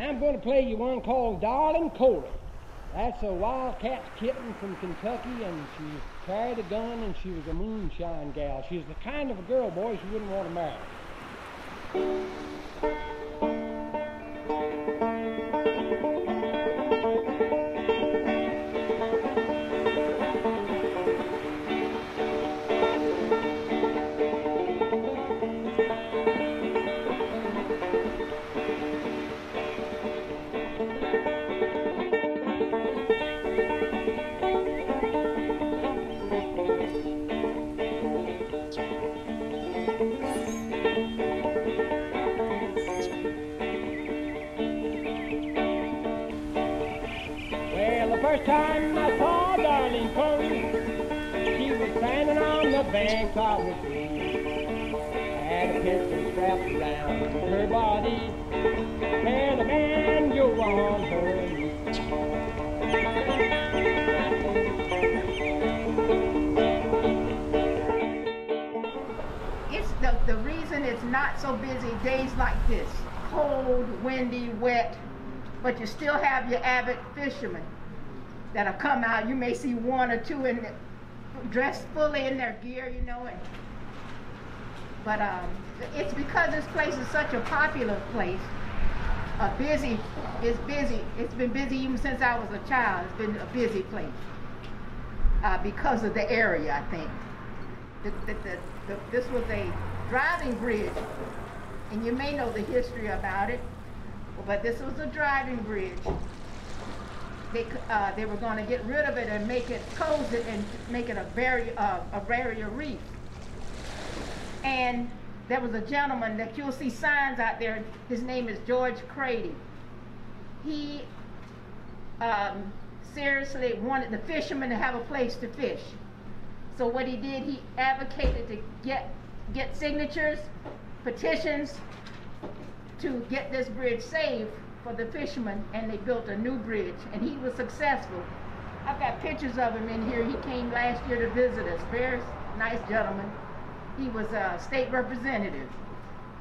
I'm going to play you one called Darling Cola. That's a wildcat kitten from Kentucky, and she carried a gun, and she was a moonshine gal. She's the kind of a girl, boys, you wouldn't want to marry. First time I saw Darling Cola, she was standing on the bank of the stream. Had a pistol strapped around her body, and a banjo on her knee. It's the reason it's not so busy days like this. Cold, windy, wet, but you still have your avid fishermen that'll come out. You may see one or two dressed fully in their gear, you know. But it's because this place is such a popular place. Busy is busy. It's been busy even since I was a child. It's been a busy place because of the area, I think. This was a driving bridge, and you may know the history about it, but this was a driving bridge. They were going to get rid of it and close it and make it a barrier reef. And there was a gentleman that you'll see signs out there. His name is George Clayton. He seriously wanted the fishermen to have a place to fish. So what he did, he advocated to get signatures, petitions to get this bridge saved for the fishermen, and they built a new bridge, and he was successful. I've got pictures of him in here. He came last year to visit us. Very nice gentleman. He was a state representative,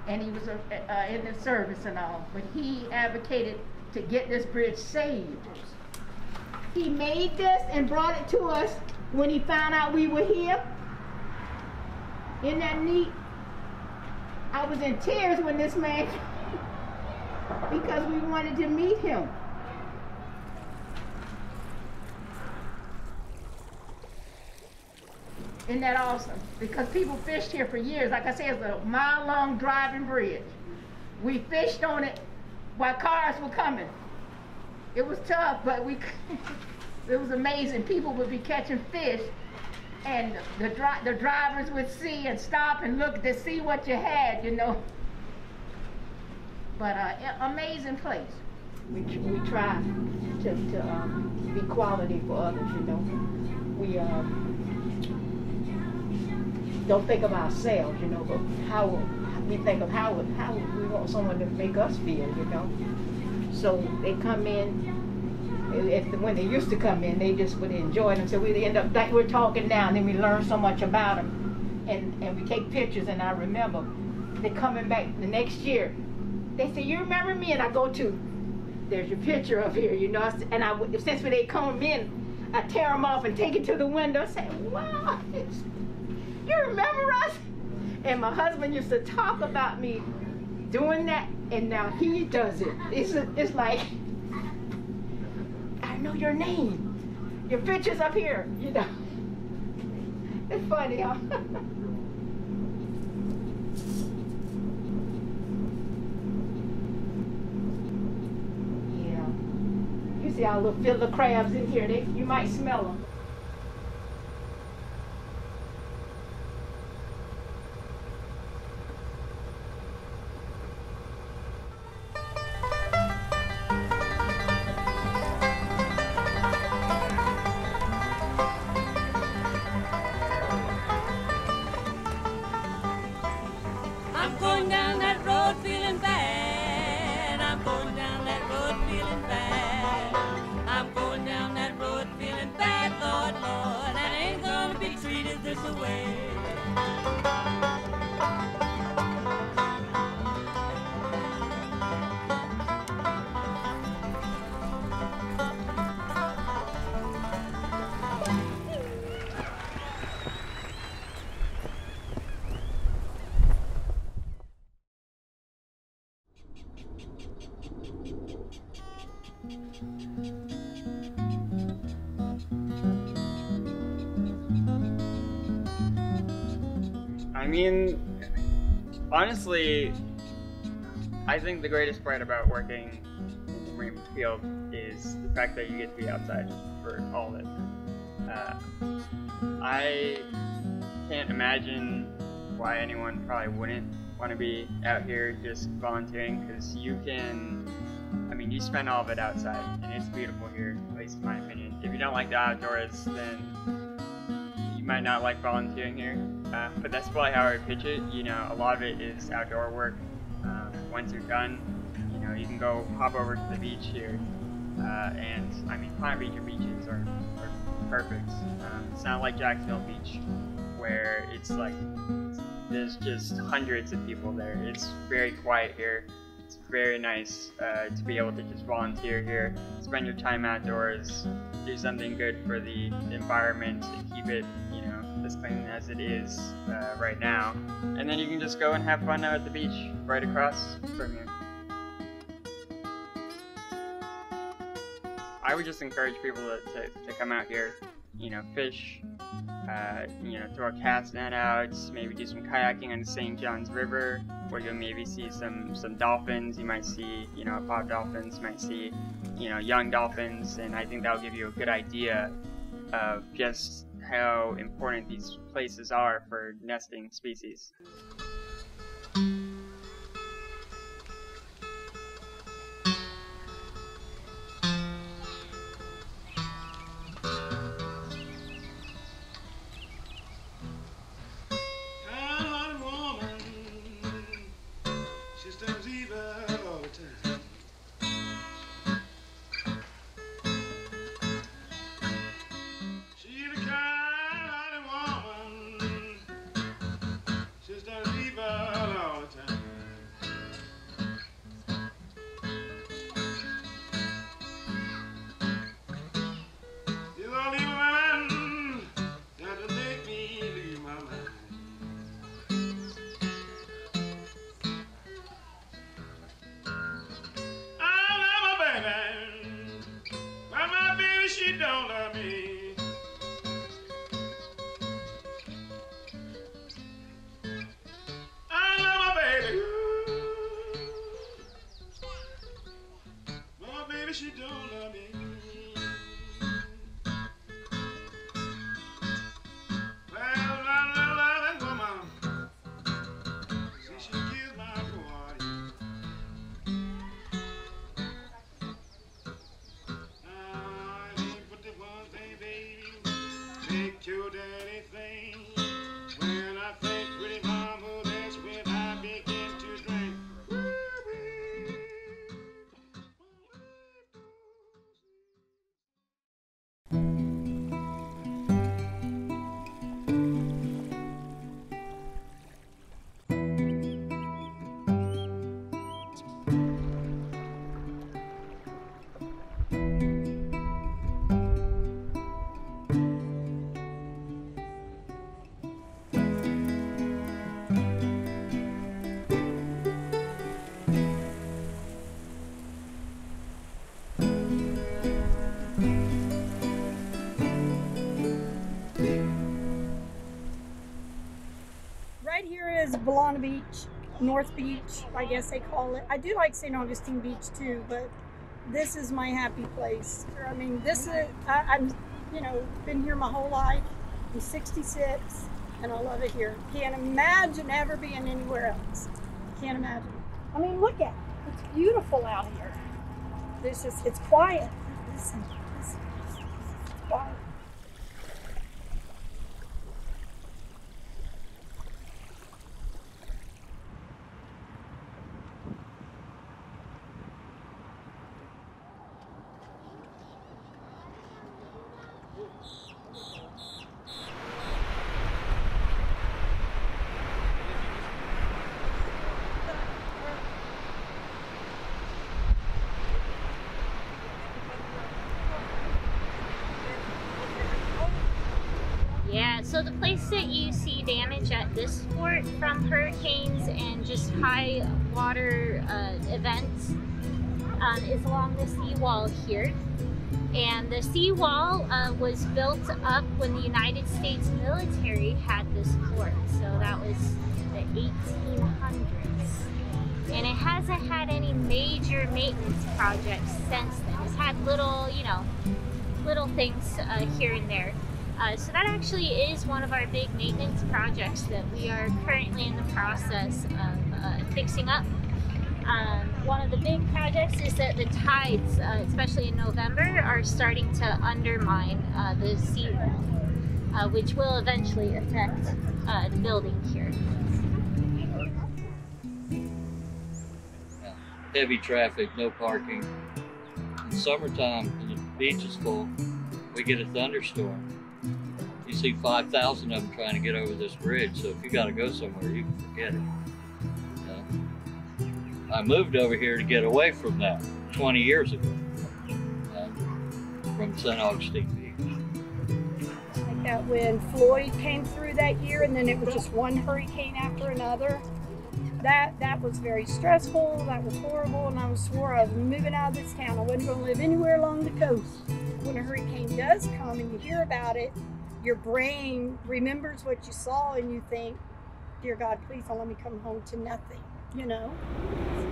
and he was in the service and all, but he advocated to get this bridge saved. He made this and brought it to us when he found out we were here. Isn't that neat? I was in tears when this man because we wanted to meet him. Isn't that awesome? Because people fished here for years. Like I said, it's a mile-long driving bridge. We fished on it while cars were coming. It was tough, but it was amazing. People would be catching fish, and the drivers would see and stop and look to see what you had, you know. But amazing place. We try to be quality for others, you know. We don't think of ourselves, you know, but how we think of how we want someone to make us feel, you know. So they come in, when they used to come in, they just would enjoy them. So we end up like we're talking now, and then we learn so much about them, and we take pictures. And I remember they coming back the next year. They say, "You remember me?" And I go to, there's your picture up here, you know. And since when they come in, I tear them off and take it to the window and say, "Wow, you remember us?" And my husband used to talk about me doing that, and now he does it. It's like, I know your name. Your picture's up here, you know. It's funny, huh? Yeah. You see our little fiddler crabs in here. You might smell them. I mean, honestly, I think the greatest part about working in the marine field is the fact that you get to be outside for all of it. I can't imagine why anyone probably wouldn't want to be out here just volunteering, because you can, I mean, you spend all of it outside, and it's beautiful here, at least in my opinion. If you don't like the outdoors, then you might not like volunteering here, but that's probably how I would pitch it. You know, a lot of it is outdoor work. Once you're done, you know, you can go hop over to the beach here, and I mean, Palm Beach beaches are perfect. It's not like Jacksonville Beach, where it's like there's just hundreds of people there. It's very quiet here. It's very nice to be able to just volunteer here, spend your time outdoors, do something good for the environment, and keep it, you know, as clean as it is right now. And then you can just go and have fun out at the beach right across from here. I would just encourage people to come out here, you know, fish, you know, throw a cast net out, maybe do some kayaking on the St. John's River, where you'll maybe see some dolphins. You might see, you know, pop dolphins, you might see, you know, young dolphins, and I think that'll give you a good idea of just how important these places are for nesting species. She don't love me. I love my baby. My baby, she don't love me. Well, I love that woman. See, she gives my boy. Your daddy thing. When I think pretty mama, that's when I begin to drink. Right here is Balana Beach, North Beach, I guess they call it. I do like St. Augustine Beach too, but this is my happy place. I mean, this is, I'm, you know, been here my whole life. I'm 66 and I love it here. Can't imagine ever being anywhere else. Can't imagine. I mean, look at it. It's beautiful out here. It's quiet. Listen, it's quiet. Yeah, so the place that you see damage at this fort from hurricanes and just high water events is along the seawall here. And the seawall was built up when the United States military had this fort. So that was the 1800s. And it hasn't had any major maintenance projects since then. It's had little, you know, little things here and there. So that actually is one of our big maintenance projects that we are currently in the process of fixing up. One of the big projects is that the tides, especially in November, are starting to undermine the seawall, which will eventually affect the building here. Heavy traffic, no parking. In summertime, when the beach is full, we get a thunderstorm. You see 5,000 of them trying to get over this bridge, so if you got to go somewhere, you can forget it. I moved over here to get away from that 20 years ago, from St. Augustine Beach. Like that when Floyd came through that year, and then it was just one hurricane after another. That was very stressful. That was horrible, and I swore I was moving out of this town. I wasn't going to live anywhere along the coast. When a hurricane does come and you hear about it, your brain remembers what you saw, and you think, "Dear God, please don't let me come home to nothing." You know?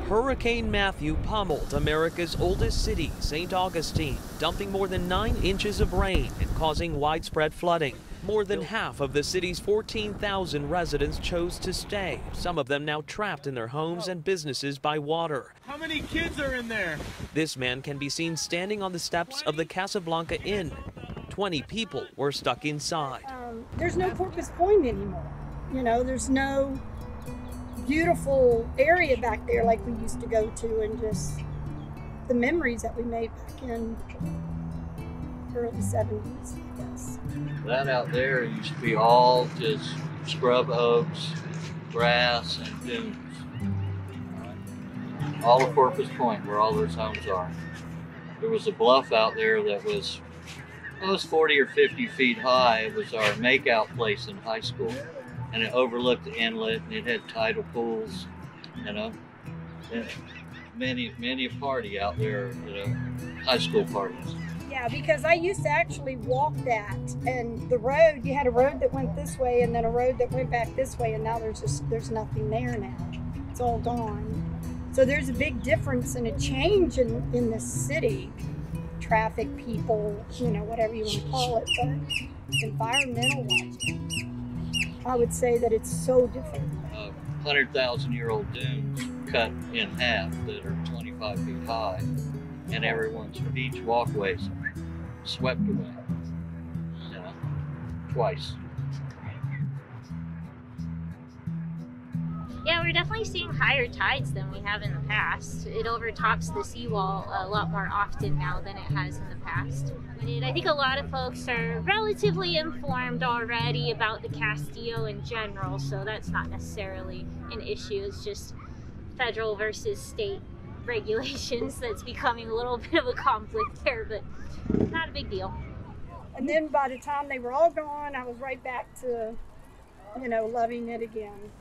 Hurricane Matthew pummeled America's oldest city, St. Augustine, dumping more than 9 inches of rain and causing widespread flooding. More than half of the city's 14,000 residents chose to stay, some of them now trapped in their homes and businesses by water. How many kids are in there? This man can be seen standing on the steps of the Casablanca Inn. 20 people were stuck inside. There's no Porpoise Point anymore. You know, there's no beautiful area back there like we used to go to, and just the memories that we made back in early 70s, I guess. That out there used to be all just scrub oaks, grass, and dunes. All of Porpoise Point, where all those homes are. There was a bluff out there that was 40 or 50 feet high. It was our makeout place in high school. And it overlooked the inlet, and it had tidal pools, you know. And many a party out there, you know, high school parties. Yeah, because I used to actually walk that, and the road, you had a road that went this way and then a road that went back this way, and now there's nothing there now. It's all gone. So there's a big difference and a change in this city. Traffic, people, you know, whatever you want to call it, but environmental wise, I would say that it's so different. 100,000-year-old dunes cut in half that are 25 feet high, and everyone's beach walkways swept away, you know, twice. Yeah, we're definitely seeing higher tides than we have in the past. It overtops the seawall a lot more often now than it has in the past. I think a lot of folks are relatively informed already about the Castillo in general, so that's not necessarily an issue. It's just federal versus state regulations that's becoming a little bit of a conflict there, but not a big deal. And then by the time they were all gone, I was right back to, you know, loving it again.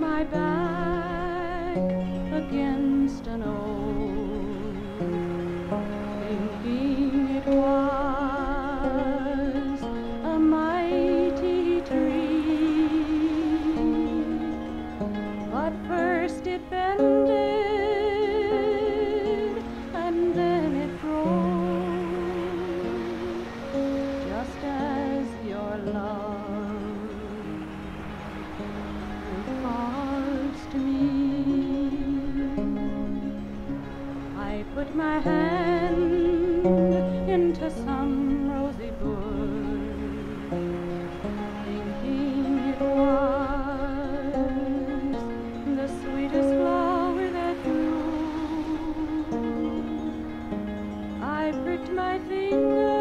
my back against an oak, thinking it was a mighty tree. But first it bended, and then it broke, just as your love calls to me. I put my hand into some rosy bush, thinking it was the sweetest flower that grew. I pricked my finger